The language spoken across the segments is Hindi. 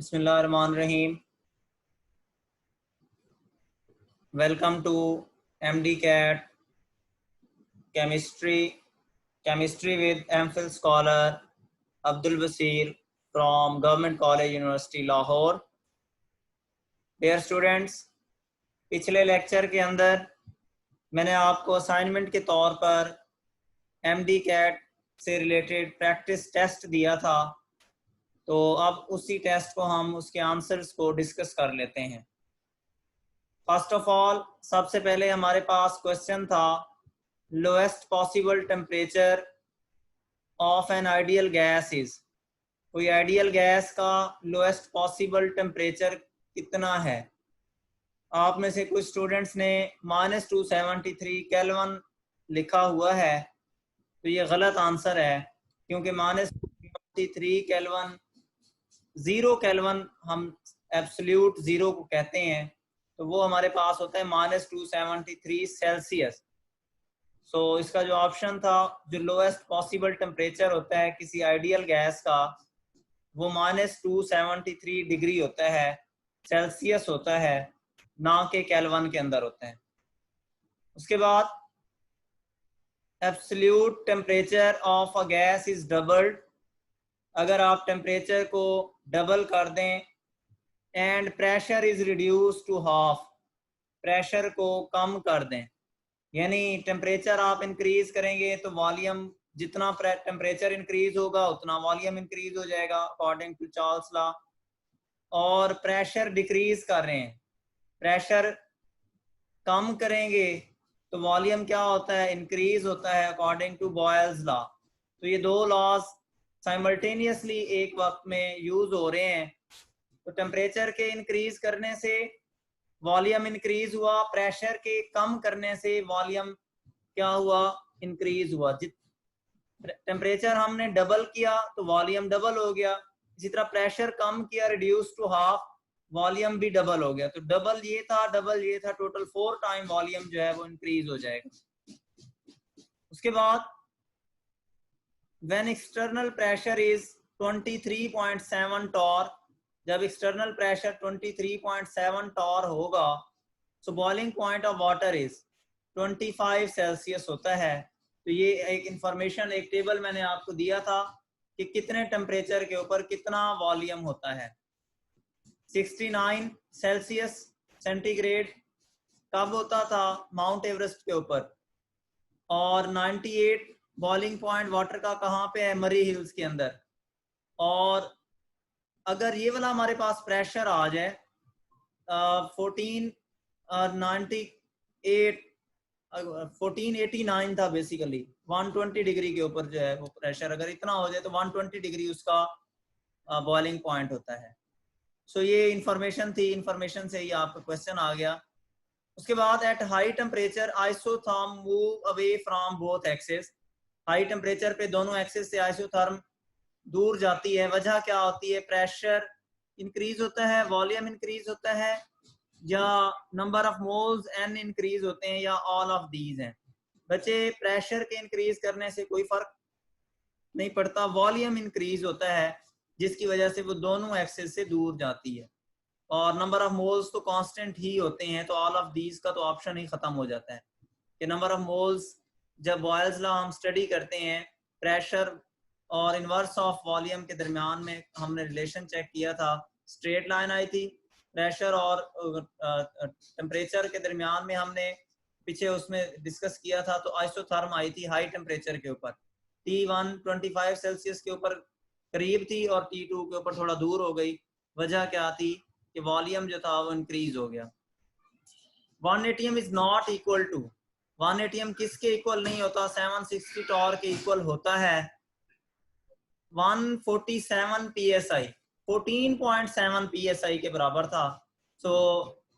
बिस्मिल्लाहिर्रहमानिर्रहीम। Welcome to MD CAT chemistry with MPhil scholar Abdul Basir from government college university Lahore. Dear students, पिछले लेक्चर के अंदर मैंने आपको असाइनमेंट के तौर पर MD कैट से रिलेटेड प्रैक्टिस टेस्ट दिया था, तो अब उसी टेस्ट को हम उसके आंसर्स को डिस्कस कर लेते हैं। फर्स्ट ऑफ ऑल, सबसे पहले हमारे पास क्वेश्चन था lowest possible temperature of an ideal gas is. कोई आइडियल गैस का लोएस्ट पॉसिबल टेम्परेचर कितना है? आप में से कुछ स्टूडेंट्स ने -273 केल्विन लिखा हुआ है, तो ये गलत आंसर है, क्योंकि -273 केल्विन 0 केल्विन हम एब्सोल्यूट ज़ीरो को कहते हैं, तो वो हमारे पास होता है -273 सेल्सियस। सो इसका जो ऑप्शन था, जो लोएस्ट पॉसिबल टेम्परेचर होता है किसी आइडियल गैस का, वो -273 डिग्री होता है, सेल्सियस होता है, ना कि केल्विन के अंदर होता है। उसके बाद absolute temperature of a gas is doubled. अगर आप टेम्परेचर को डबल कर दें and pressure is reduce to half, pressure को कम कर दें, यानी टेम्परेचर आप इंक्रीज करेंगे तो वॉल्यूम, जितना टेम्परेचर इंक्रीज होगा उतना वॉल्यूम इंक्रीज हो जाएगा अकॉर्डिंग टू चार्ल्स लॉ। और प्रेशर डिक्रीज कर रहे हैं, प्रेशर कम करेंगे तो वॉल्यूम क्या होता है, इंक्रीज होता है अकॉर्डिंग टू बॉयल्स लॉ। तो ये दो लॉज साइमल्टेनियसली एक वक्त में यूज हो रहे हैं। तो टेम्परेचर के इंक्रीज करने से वॉल्यूम इंक्रीज हुआ, प्रेशर के कम करने से वॉल्यूम क्या हुआ, इंक्रीज हुआ। टेम्परेचर हमने डबल किया तो वॉल्यूम डबल हो गया, इसी तरह प्रेशर कम किया, रिड्यूस टू हाफ, वॉल्यूम भी डबल हो गया। तो डबल ये था, डबल ये था, टोटल 4 टाइम वॉल्यूम जो है वो इंक्रीज हो जाएगा। उसके बाद when external pressure is 23.7 torr, जब एक्सटर्नल प्रेशर 23.7 टॉर होगा, so boiling point of water is 25 Celsius होता है। तो ये एक इंफॉर्मेशन, एक टेबल मैंने आपको दिया था कि कितने टेम्परेचर के ऊपर कितना वॉल्यूम होता है। 69 सेल्सियस सेंटीग्रेड कब होता था, माउंट एवरेस्ट के ऊपर, और 98 बॉइलिंग पॉइंट वाटर का कहाँ पे है, मरी हिल्स के अंदर। और अगर ये वाला हमारे पास प्रेशर आ जाए 1489 था बेसिकली, 120 डिग्री के ऊपर जो है वो प्रेशर अगर इतना हो जाए तो 120 डिग्री उसका बॉइलिंग पॉइंट होता है। सो ये इंफॉर्मेशन थी, इंफॉर्मेशन से ही आपका क्वेश्चन आ गया। उसके बाद at high temperature isotherm move away from both axes. High temperature पे दोनों एक्सेस से आइसोथर्म दूर जाती है। वजह क्या होती है, प्रेशर इंक्रीज होता है, वॉल्यूम इंक्रीज होता है, या number of moles n increase होते हैं, या ऑल ऑफ दीज हैं। बच्चे, प्रेशर के इंक्रीज करने से कोई फर्क नहीं पड़ता, वॉल्यूम इंक्रीज होता है जिसकी वजह से वो दोनों एक्सेस से दूर जाती है। और नंबर ऑफ मोल्स तो कांस्टेंट ही होते हैं, तो ऑल ऑफ दीज का तो ऑप्शन ही खत्म हो जाता है कि नंबर ऑफ मोल्स। जब बॉयल्स लॉ हम स्टडी करते हैं, प्रेशर और इनवर्स ऑफ वॉल्यूम के दरमियान में हमने रिलेशन चेक किया था, स्ट्रेट लाइन आई थी। प्रेशर और टेम्परेचर के दरमियान में हमने पीछे उसमें डिस्कस किया था, तो आइसोथर्म आई थी हाई टेम्परेचर के ऊपर, T1 25 सेल्सियस के ऊपर करीब थी और T2 के ऊपर थोड़ा दूर हो गई। वजह क्या थी कि वॉल्यूम जो था वो इंक्रीज हो गया। 1 atm is not equal to, 1 atm किसके इक्वल नहीं होता, 760 टॉर के इक्वल होता है 147 psi, 14.7 psi के बराबर था। सो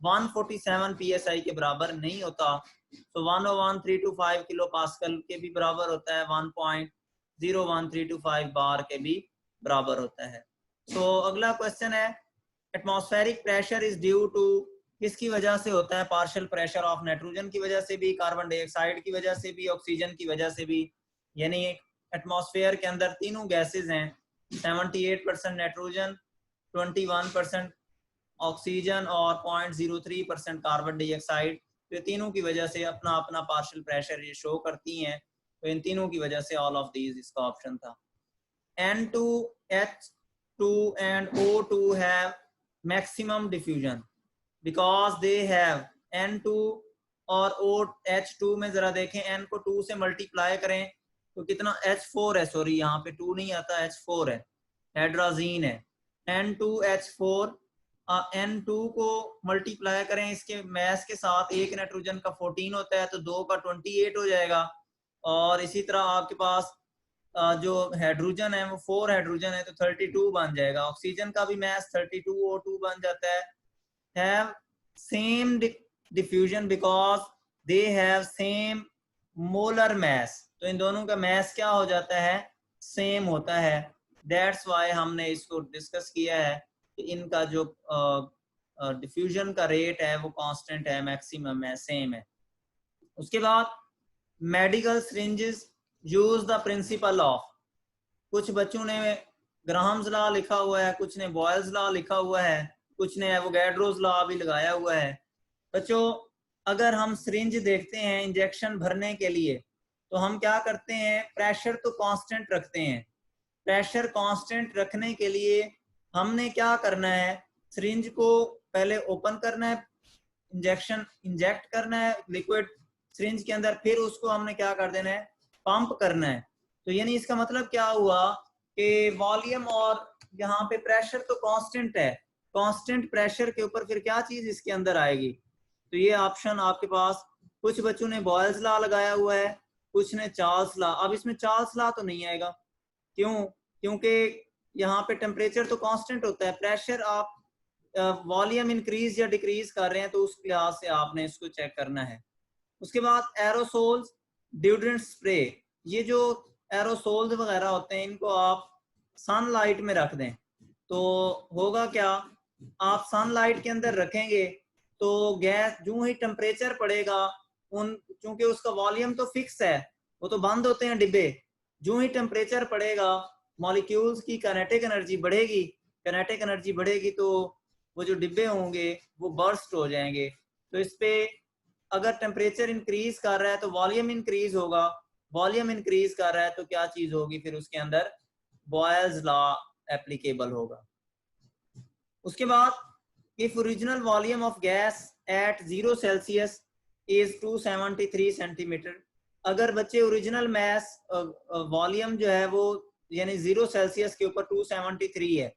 147 psi के बराबर नहीं होता। सो 101,325 किलो पास्कल के भी बराबर होता है, 1.01325 बार के भी बराबर होता है। सो अगला क्वेश्चन है, atmospheric pressure is due to, किसकी वजह से होता है, पार्शियल प्रेशर ऑफ नाइट्रोजन की वजह से भी, कार्बन डाइऑक्साइड की वजह से भी, ऑक्सीजन की वजह से भी। यानी एटमॉस्फेयर के अंदर तीनों गैसेस हैं, 78% नाइट्रोजन, 21% ऑक्सीजन और 0.03% कार्बन डाइऑक्साइड। तो ये तीनों की वजह से अपना अपना पार्शियल प्रेशर ये शो करती हैं। तो इन तीनों की वजह से ऑल ऑफ दीज इसका ऑप्शन था। N2, H2 and O2 have maximum diffusion because they have N2 और H2 में जरा देखें, N को 2 से मल्टीप्लाई करें तो कितना, H4 है, सॉरी यहाँ पे 2 नहीं आता, H4 है, हाइड्रोजीन है। N2H4, N2 को मल्टीप्लाई करें इसके मैस के साथ, एक नाइट्रोजन का 14 होता है तो 2 का 28 हो जाएगा। और इसी तरह आपके पास जो हाइड्रोजन है वो 4 हाइड्रोजन है तो 32 बन जाएगा। ऑक्सीजन का भी मैस 32 O2 बन जाता है। Have same diffusion because they have same molar mass. तो इन दोनों का मैस क्या हो जाता है, सेम होता है। दैट्स वाई हमने इसको डिस्कस किया है कि इनका जो डिफ्यूजन का रेट है वो कांस्टेंट है, मैक्सिमम है, सेम है। उसके बाद medical syringes use the principle of, कुछ बच्चों ने ग्राहम्स लॉ लिखा हुआ है, कुछ ने बॉयल्स लॉ लिखा हुआ है, कुछ ने एवोगैड्रोस लॉ भी लगाया हुआ है। बच्चों अगर हम सिरिंज देखते हैं इंजेक्शन भरने के लिए तो हम क्या करते हैं, प्रेशर तो कांस्टेंट रखते हैं। प्रेशर कांस्टेंट रखने के लिए हमने क्या करना है, सिरिंज को पहले ओपन करना है, इंजेक्शन इंजेक्ट करना है लिक्विड सिरिंज के अंदर, फिर उसको हमने क्या कर देना है, पंप करना है। तो यानी इसका मतलब क्या हुआ कि वॉल्यूम और यहाँ पे प्रेशर तो कांस्टेंट है, कांस्टेंट प्रेशर के ऊपर फिर क्या चीज इसके अंदर आएगी। तो ये ऑप्शन आपके पास, कुछ बच्चों ने बॉयल्स लॉ लगाया हुआ है, कुछ ने चार्ल्स लॉ। अब इसमें चार्ल्स लॉ तो नहीं आएगा, क्यों, क्योंकि यहाँ पे टेम्परेचर तो कांस्टेंट होता है, प्रेशर आप वॉल्यूम इंक्रीज या डिक्रीज कर रहे हैं तो उस लिहाज से आपने इसको चेक करना है। उसके बाद एरोसोल्स, डिओड्रेंट स्प्रे, ये जो एरोसोल्स वगैरह होते हैं इनको आप सनलाइट में रख दें तो होगा क्या, आप सनलाइट के अंदर रखेंगे तो गैस जो ही टेम्परेचर पड़ेगा, उन चूंकि उसका वॉल्यूम तो फिक्स है, वो तो बंद होते हैं डिब्बे, जो ही टेम्परेचर पड़ेगा मॉलिक्यूल्स की काइनेटिक एनर्जी बढ़ेगी, काइनेटिक एनर्जी बढ़ेगी तो वो जो डिब्बे होंगे वो बर्स्ट हो जाएंगे। तो इस पे अगर टेम्परेचर इंक्रीज कर रहा है तो वॉल्यूम इंक्रीज होगा, वॉल्यूम इंक्रीज कर रहा है तो क्या चीज होगी, फिर उसके अंदर बॉयल्स लॉ एप्लीकेबल होगा। उसके बाद if original volume of gas at 0 Celsius is 273 centimetre, अगर बच्चे ओरिजिनल मैस वॉल्यूम जो है वो यानी 0 सेल्सियस के ऊपर 273 है,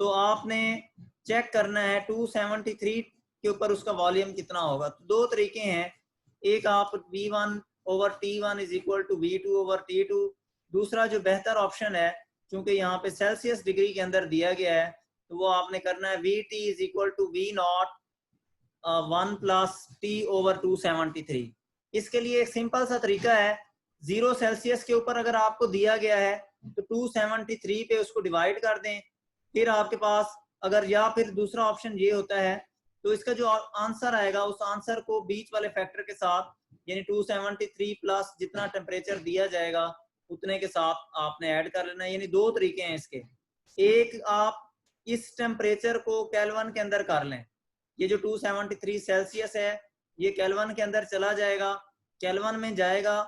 तो आपने चेक करना है 273 के ऊपर उसका वॉल्यूम कितना होगा। तो दो तरीके हैं, एक आप V1 over T1 is equal to V2 over T2, दूसरा जो बेहतर ऑप्शन है क्योंकि यहाँ पे सेल्सियस डिग्री के अंदर दिया गया है तो वो आपने करना है VT is equal to V0 1 plus T over 273। इसके लिए एक सिंपल सा तरीका है, 0 सेल्सियस के ऊपर अगर आपको दिया गया है तो 273 पे उसको डिवाइड कर दें, फिर आपके पास अगर, या फिर दूसरा ऑप्शन ये होता है तो इसका जो आंसर आएगा उस आंसर को बीच वाले फैक्टर के साथ यानी 273 प्लस जितना टेम्परेचर दिया जाएगा उतने के साथ आपने ऐड कर लेना है। यानी दो तरीके हैं इसके, एक आप इस टेम्परेचर को केल्विन के अंदर कर लें, ये जो 273 सेल्सियस है ये केल्विन के अंदर चला जाएगा, केल्विन में जाएगा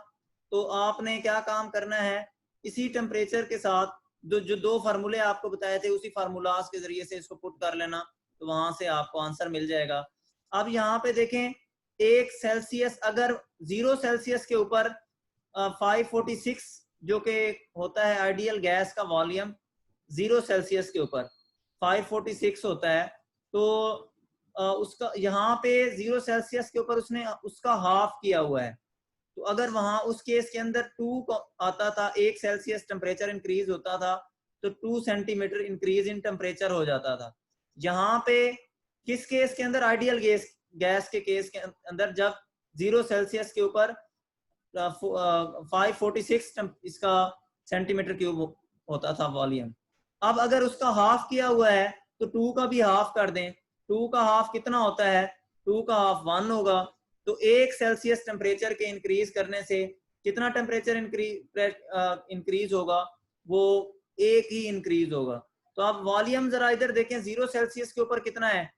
तो आपने क्या काम करना है, इसी टेम्परेचर के साथ जो दो फार्मूले आपको बताए थे उसी फार्मूलाज के जरिए से इसको पुट कर लेना तो वहां से आपको आंसर मिल जाएगा। अब यहाँ पे देखें 1 सेल्सियस, अगर 0 सेल्सियस के ऊपर 546 जो कि होता है आइडियल गैस का वॉल्यूम 0 सेल्सियस के ऊपर 546 होता है, तो उसका यहाँ पे 0 सेल्सियस के ऊपर उसने उसका हाफ किया हुआ है, तो अगर वहां उस केस के अंदर 2 आता था, 1 सेल्सियस टेम्परेचर इंक्रीज होता था तो 2 सेंटीमीटर इंक्रीज इन टेम्परेचर हो जाता था। यहाँ पे किस केस के अंदर, आइडियल गैस के केस के अंदर जब 0 सेल्सियस के ऊपर 546 इसका सेंटीमीटर क्यूब होता था वॉल्यूम। अब अगर उसका हाफ किया हुआ है तो 2 का भी हाफ कर दें, 2 का हाफ कितना होता है, 2 का हाफ 1 होगा, तो 1 सेल्सियस टेम्परेचर के इंक्रीज करने से कितना टेम्परेचर इंक्रीज होगा, वो 1 ही इंक्रीज होगा। तो आप वॉल्यूम जरा इधर देखें, 0 सेल्सियस के ऊपर कितना है,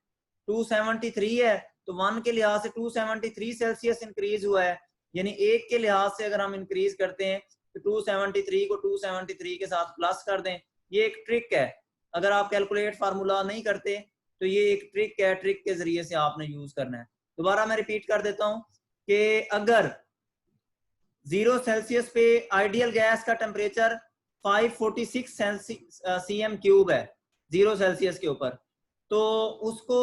273 है, तो 1 के लिहाज से 273 सेल्सियस इंक्रीज हुआ है, यानी 1 के लिहाज से अगर हम इंक्रीज करते हैं तो 273 को 273 के साथ प्लस कर दें। ये एक ट्रिक है, अगर आप कैलकुलेट फार्मूला नहीं करते तो ये एक ट्रिक है, ट्रिक के जरिए से आपने यूज करना है। दोबारा मैं रिपीट कर देता हूं कि अगर 0 सेल्सियस पे आइडियल गैस का टेम्परेचर 546 सीएम क्यूब है 0 सेल्सियस के ऊपर, तो उसको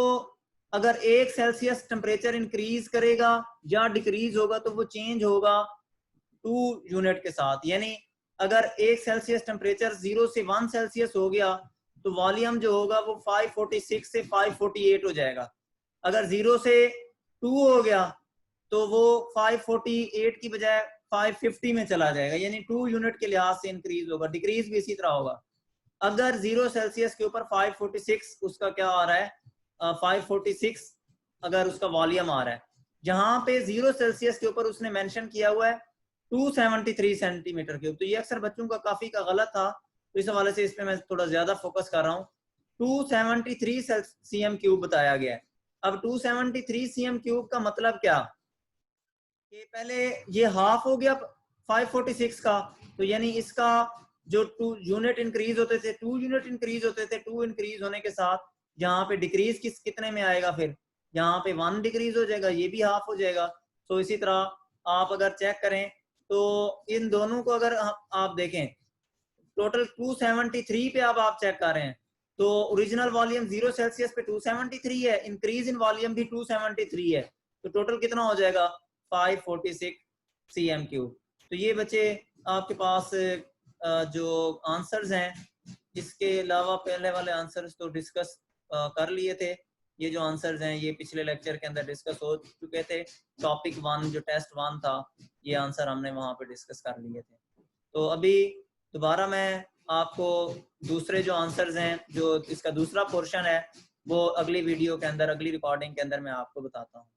अगर 1 सेल्सियस टेम्परेचर इंक्रीज करेगा या डिक्रीज होगा तो वो चेंज होगा 2 यूनिट के साथ। यानी अगर 1 सेल्सियस टेम्परेचर 0 से 1 सेल्सियस हो गया तो वॉल्यूम जो होगा वो 546 से 548 हो जाएगा। अगर 0 से 2 हो गया तो वो 548 की बजाय 550 में चला जाएगा, यानी 2 यूनिट के लिहाज से इंक्रीज होगा। डिक्रीज भी इसी तरह होगा। अगर 0 सेल्सियस के ऊपर 546 उसका क्या आ रहा है, 546 अगर उसका वॉल्यूम आ रहा है, जहां पे 0 सेल्सियस के ऊपर उसने मेंशन किया हुआ है 273 सेंटीमीटर क्यूब, तो ये अक्सर बच्चों का काफी का गलत था, तो इस हवाले से इस पे मैं थोड़ा ज्यादा फोकस कर रहा हूँ। 273 सीएम क्यूब बताया गया है। अब 273 सीएम क्यूब का मतलब क्या, कि पहले ये हाफ हो गया 546 का, तो यानी इसका जो 2 यूनिट इंक्रीज होते थे, 2 यूनिट इंक्रीज होते थे, 2 इंक्रीज होने के साथ यहाँ पे डिक्रीज कितने में आएगा, फिर यहाँ पे 1 डिक्रीज हो जाएगा, ये भी हाफ हो जाएगा। तो इसी तरह आप अगर चेक करें तो इन दोनों को अगर आप देखें, टोटल 273 पे अब आप चेक कर रहे हैं, तो ओरिजिनल वॉल्यूम 0 सेल्सियस पे 273 है, इंक्रीज इन वॉल्यूम भी 273 है, तो टोटल कितना हो जाएगा 546 सीएम क्यूब। तो ये बच्चे आपके पास जो आंसर्स हैं, इसके अलावा पहले वाले आंसर्स तो डिस्कस कर लिए थे। ये जो आंसर्स हैं ये पिछले लेक्चर के अंदर डिस्कस हो चुके थे। टॉपिक 1 जो टेस्ट 1 था, ये आंसर हमने वहां पे डिस्कस कर लिए थे। तो अभी दोबारा मैं आपको दूसरे जो आंसर्स हैं, जो इसका दूसरा पोर्शन है, वो अगली वीडियो के अंदर, अगली रिकॉर्डिंग के अंदर मैं आपको बताता हूँ।